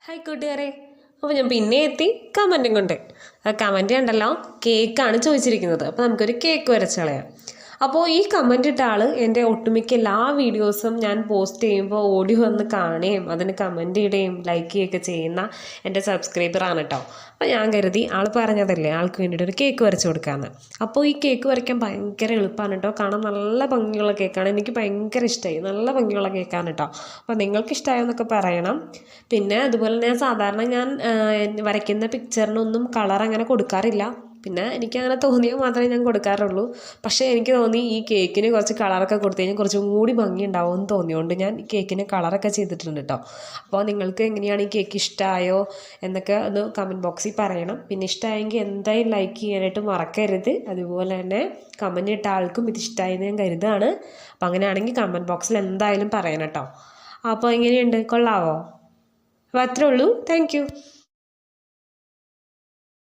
Hi കൂട്ടുകാരെ, അപ്പോൾ ഞാൻ പിന്നെ എത്തി കമൻറ്റും കൊണ്ട്. ആ കമൻറ്റ് കണ്ടല്ലോ, കേക്കാണ് ചോദിച്ചിരിക്കുന്നത്. അപ്പോൾ നമുക്കൊരു കേക്ക് വരച്ച് കളയാം. അപ്പോൾ ഈ കമൻറ്റ് ഇട്ട ആൾ എൻ്റെ ഒട്ടുമിക്ക എല്ലാ വീഡിയോസും ഞാൻ പോസ്റ്റ് ചെയ്യുമ്പോൾ ഓടി വന്ന് കാണുകയും അതിന് കമൻറ്റ് ഇടുകയും ലൈക്ക് ചെയ്യുകയൊക്കെ ചെയ്യുന്ന എൻ്റെ സബ്സ്ക്രൈബറാണ് കേട്ടോ. അപ്പോൾ ഞാൻ കരുതി ആൾ പറഞ്ഞതല്ലേ, ആൾക്ക് വേണ്ടിയിട്ട് ഒരു കേക്ക് വരച്ച് കൊടുക്കാമെന്ന്. അപ്പോൾ ഈ കേക്ക് വരയ്ക്കാൻ ഭയങ്കര എളുപ്പമാണ് കേട്ടോ. കാണാൻ നല്ല ഭംഗിയുള്ള കേക്കാണ്. എനിക്ക് ഭയങ്കര ഇഷ്ടമായി, നല്ല ഭംഗിയുള്ള കേക്കാണ് കേട്ടോ. അപ്പോൾ നിങ്ങൾക്ക് ഇഷ്ടമായെന്നൊക്കെ പറയണം. പിന്നെ അതുപോലെ ഞാൻ സാധാരണ വരയ്ക്കുന്ന പിക്ചറിനൊന്നും കളർ അങ്ങനെ കൊടുക്കാറില്ല. പിന്നെ എനിക്കങ്ങനെ തോന്നിയാൽ മാത്രമേ ഞാൻ കൊടുക്കാറുള്ളൂ. പക്ഷേ എനിക്ക് തോന്നി ഈ കേക്കിന് കുറച്ച് കളറൊക്കെ കൊടുത്തു കഴിഞ്ഞാൽ കുറച്ചും കൂടി ഭംഗി ഉണ്ടാവുമെന്ന് തോന്നിയോണ്ട് ഞാൻ ഈ കേക്കിന് കളറൊക്കെ ചെയ്തിട്ടുണ്ട് കേട്ടോ. അപ്പോൾ നിങ്ങൾക്ക് എങ്ങനെയാണ് ഈ കേക്ക് ഇഷ്ടമായോ എന്നൊക്കെ ഒന്ന് കമൻറ്റ് ബോക്സിൽ പറയണം. പിന്നെ ഇഷ്ടമായെങ്കിൽ എന്തായാലും ലൈക്ക് ചെയ്യാനായിട്ട് മറക്കരുത്. അതുപോലെ തന്നെ കമൻറ്റ് ഇട്ട ആൾക്കും ഇത് ഇഷ്ടമായെന്ന് ഞാൻ കരുതാണ്. അപ്പോൾ അങ്ങനെയാണെങ്കിൽ കമൻറ്റ് ബോക്സിൽ എന്തായാലും പറയണം കേട്ടോ. അപ്പോൾ എങ്ങനെയുണ്ട്, കൊള്ളാവോ? അപ്പോൾ അത്രേ ഉള്ളൂ. താങ്ക്